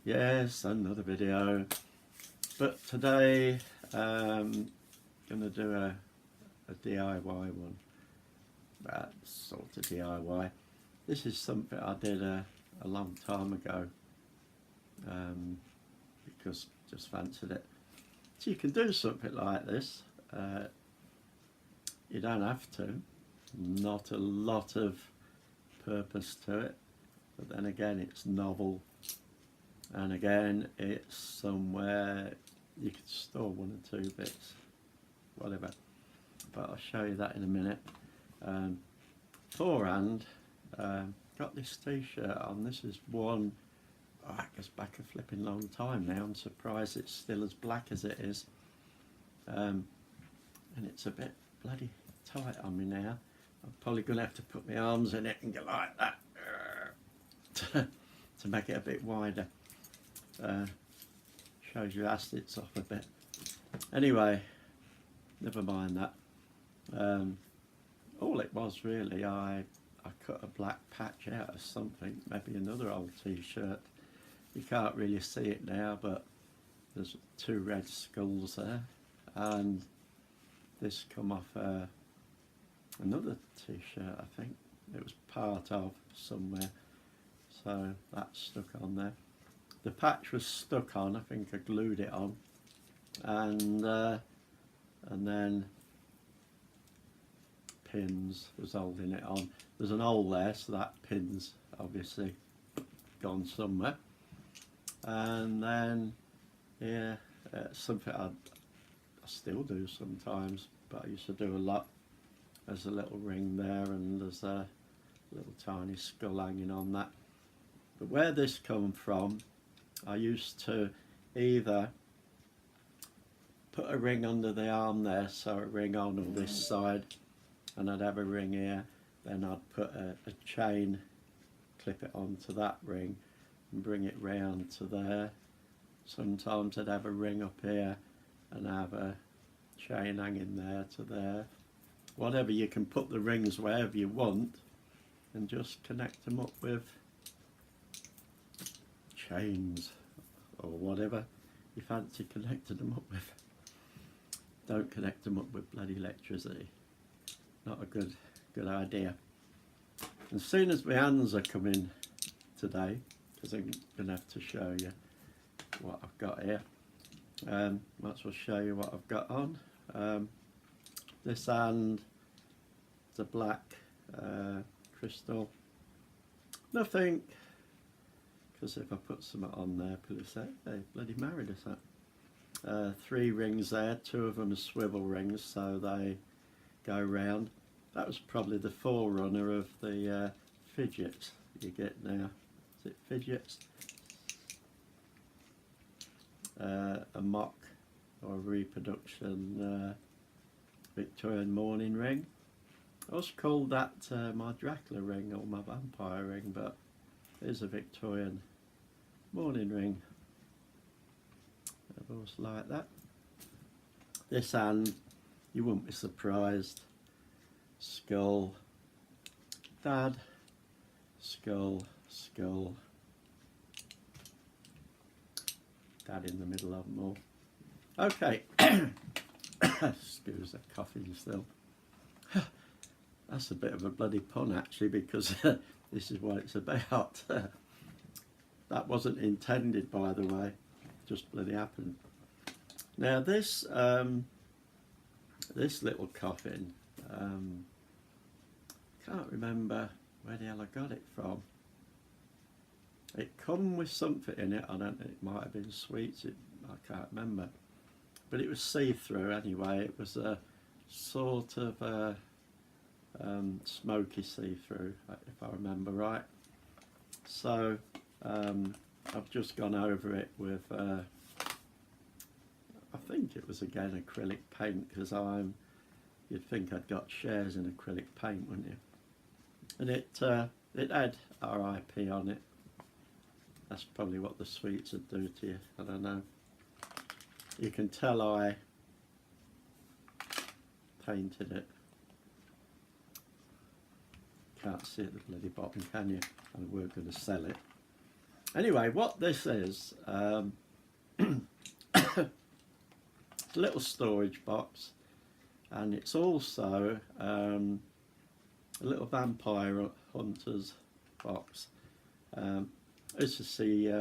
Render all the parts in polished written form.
Yes, another video. But today I'm going to do a DIY one. That sort of DIY. This is something I did a long time ago because just fancied it. So you can do something like this. You don't have to. Not a lot of purpose to it. But then again, it's novel. And again, it's somewhere you could store one or two bits, whatever. But I'll show you that in a minute. Beforehand, got this t-shirt on. This is one, I guess back a flipping long time now. I'm surprised it's still as black as it is. And it's a bit bloody tight on me now. I'm probably going to have to put my arms in it and go like that to make it a bit wider. Shows your assets off a bit. Anyway, never mind that. All it was really, I cut a black patch out of something, maybe another old t-shirt. You can't really see it now, but there's two red skulls there, and this come off another t-shirt, I think. It was part of somewhere, so that's stuck on there. The patch was stuck on, I think I glued it on, and then pins was holding it on. There's an hole there, so that pin's obviously gone somewhere. And then yeah, something I still do sometimes, but I used to do a lot. There's a little ring there, and there's a little tiny skull hanging on that. But where this come from, I used to either put a ring under the arm there, so a ring on this side, and I'd have a ring here, then I'd put a chain, clip it onto that ring and bring it round to there. Sometimes I'd have a ring up here and have a chain hanging there to there. Whatever, you can put the rings wherever you want and just connect them up with chains or whatever you fancy connecting them up with. Don't connect them up with bloody electricity. Not a good idea. As soon as my hands are coming today, because I'm going to have to show you what I've got here, might as well show you what I've got on. This hand, the black crystal. Nothing, because if I put some on there, people say, they bloody married us that. 3 rings there, 2 of them are swivel rings, so they go round. That was probably the forerunner of the fidgets you get now. Is it fidgets? A mock or a reproduction Victorian mourning ring. I also called that my Dracula ring or my vampire ring, but it is a Victorian mourning ring. I've always liked that. This hand, you wouldn't be surprised. Skull, dad, skull, skull, dad in the middle of them all. Okay, excuse the coughing still. That's a bit of a bloody pun actually, because this is what it's about. That wasn't intended, by the way, just bloody happened. Now this this little coffin, can't remember where the hell I got it from. It come with something in it. I don't know, it might have been sweets, I can't remember, but it was see-through anyway. It was a sort of smoky see-through, if I remember right. So I've just gone over it with I think it was again acrylic paint, because you'd think I'd got shares in acrylic paint, wouldn't you? And it had RIP on it. That's probably what the sweets would do to you, I don't know. You can tell I painted it. Can't see at the bloody bottom, can you? And we're going to sell it. Anyway, what this is, it's a little storage box, and it's also a little vampire hunter's box. I used to see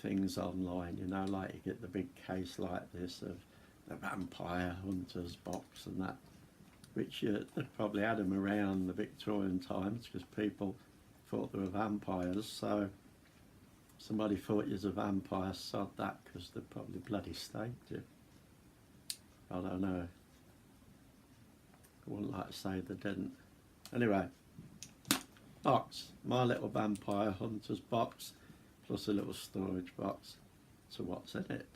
things online, you know, like you get the big case like this of the vampire hunter's box and that, which they probably had them around the Victorian times because people thought they were vampires, so somebody thought you was a vampire, sod that, because they probably bloody staked you. I don't know. I wouldn't like to say they didn't. Anyway, box, my little vampire hunter's box, plus a little storage box. So what's in it?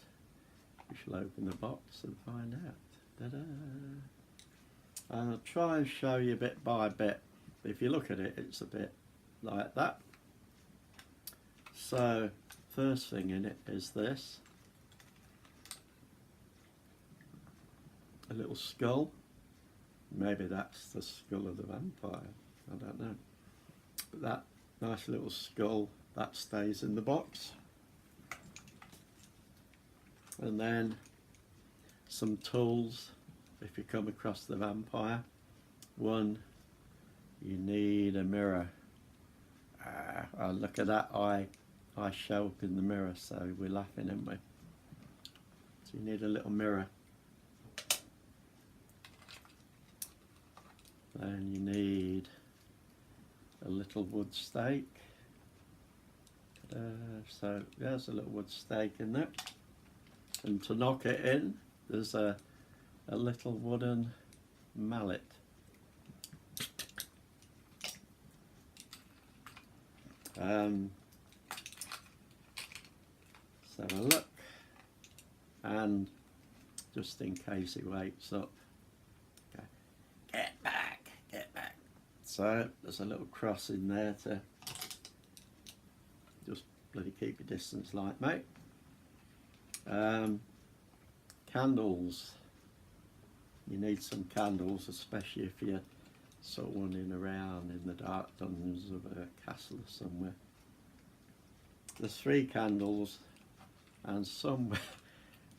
We shall open the box and find out. Ta-da! And I'll try and show you bit by bit. If you look at it, it's a bit like that. So, first thing in it is this. A little skull. Maybe that's the skull of the vampire. I don't know. But that nice little skull, that stays in the box. And then some tools if you come across the vampire. One, you need a mirror. Oh, look at that eye. I show up in the mirror, so we're laughing, aren't we? So you need a little mirror. Then you need a little wood stake. So there's a little wood stake in there. And to knock it in, there's a little wooden mallet. Let's have a look, and just in case he wakes up, okay. Get back, get back. So there's a little cross in there to just bloody keep your distance, like, mate. Candles. You need some candles, especially if you're sort of wandering around in the dark dungeons of a castle or somewhere. There's 3 candles, and somewhere,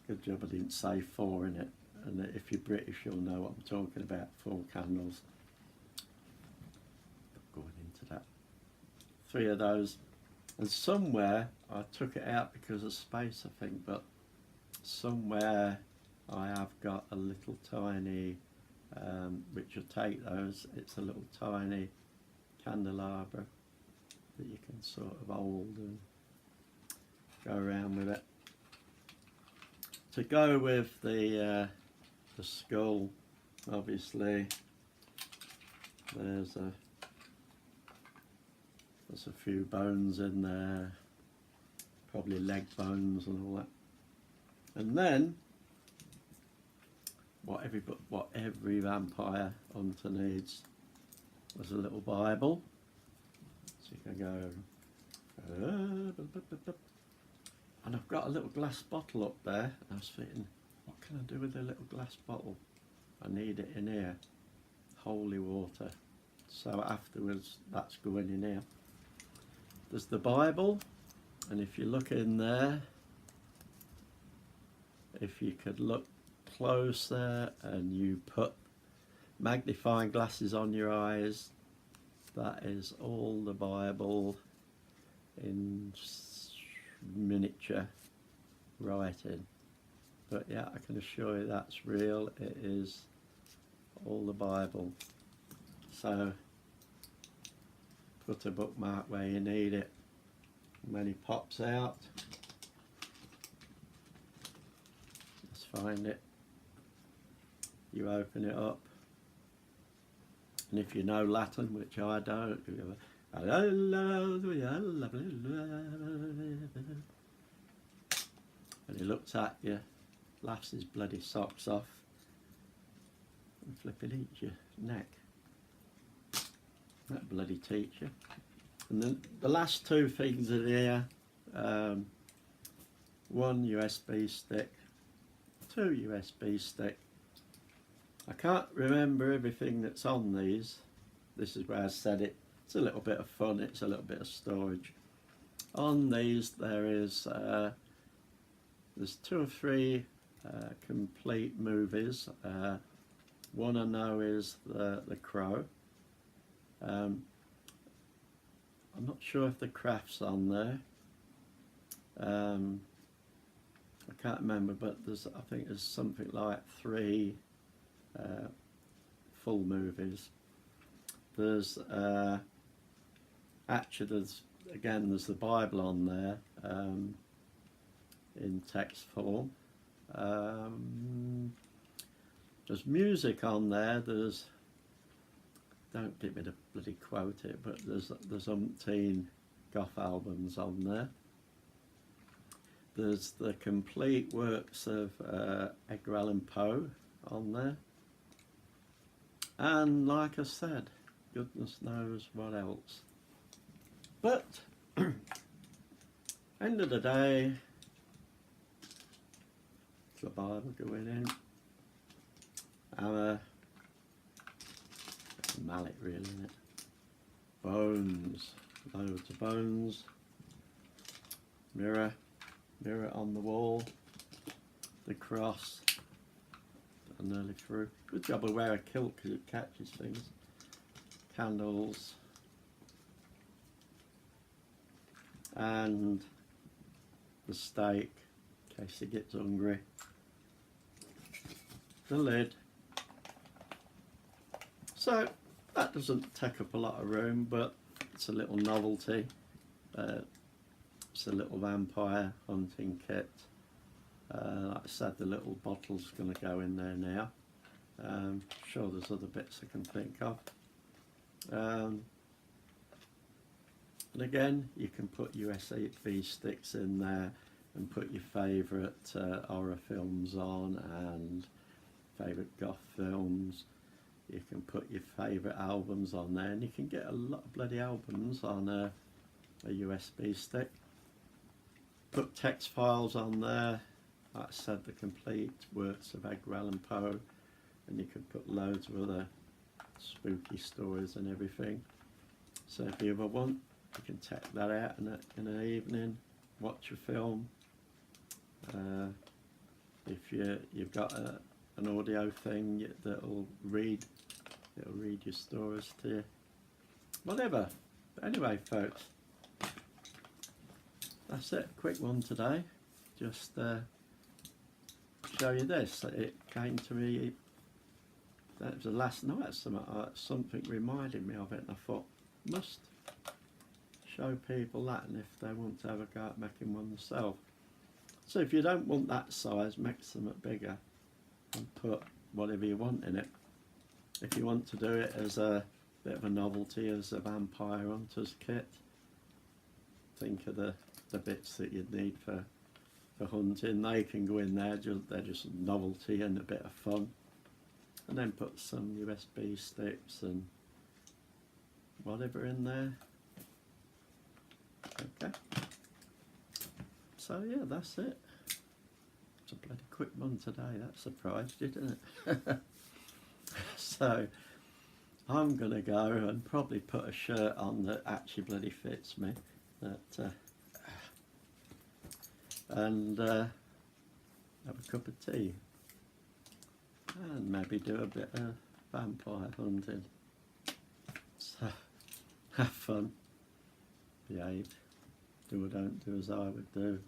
good job I didn't say 4 in it, and if you're British you'll know what I'm talking about, 4 candles. Not going into that. 3 of those, and somewhere, I took it out because of space I think, but somewhere I have got a little tiny, which will take those, it's a little tiny candelabra that you can sort of hold and go around with it. To go with the skull, obviously there's a few bones in there, probably leg bones and all that. And then what every vampire hunter needs was a little Bible. So you can go, and I've got a little glass bottle up there, and I was thinking, what can I do with a little glass bottle? I need it in here. Holy water. So afterwards, that's going in here. There's the Bible, and if you look in there, if you could look closer and you put magnifying glasses on your eyes, that is all the Bible in miniature writing. But yeah, I can assure you that's real. It is all the Bible. So put a bookmark where you need it. When he pops out, let's find it. You open it up, and if you know Latin, which I don't, you go, and he looks at you, laughs his bloody socks off, and flipping eats your neck. That bloody teacher. And then the last 2 things in here, 1 USB stick, 2 USB stick. I can't remember everything that's on these. This is where I said it. It's a little bit of fun, it's a little bit of storage. on these there is there's 2 or 3 complete movies. One I know is the Crow. I'm not sure if the Craft's on there. I can't remember, but I think there's something like 3 full movies. There's actually there's the Bible on there in text form. There's music on there. Don't get me to bloody quote it, but there's umpteen goth albums on there. There's the complete works of Edgar Allan Poe on there. And like I said, goodness knows what else. But, end of the day, the Bible going in. Hammer. Mallet really, isn't it? Bones. Loads of bones. Mirror on the wall. The cross. I'm nearly through. Good job I wear a kilt because it catches things. Candles. And the steak in case he gets hungry. The lid. So that doesn't take up a lot of room, but it's a little novelty. It's a little vampire hunting kit. Like I said, the little bottle's going to go in there now. Sure there's other bits I can think of. And again, you can put USB sticks in there and put your favourite horror films on and favourite goth films. You can put your favourite albums on there, and you can get a lot of bloody albums on a USB stick. Put text files on there, like I said, the complete works of Edgar Allan Poe, and you can put loads of other spooky stories and everything. So if you ever want, you can take that out in an evening, watch a film. If you've got an audio thing that'll read your stories to you. Whatever. But anyway, folks, that's it. Quick one today. Just show you this. It came to me. That was the last night. Something reminded me of it, and I thought must show people that, and if they want to have a go at making one themselves. So if you don't want that size, make something bigger and put whatever you want in it. If you want to do it as a bit of a novelty, as a vampire hunter's kit, think of the bits that you'd need for hunting. They can go in there, they're just novelty and a bit of fun. And then put some USB sticks and whatever in there. Okay. So yeah, that's it. It's a bloody quick one today. That surprised you, didn't it? So I'm gonna go and probably put a shirt on that actually bloody fits me. And have a cup of tea. And maybe do a bit of vampire hunting. So have fun. Behave. Do or don't do as I would do.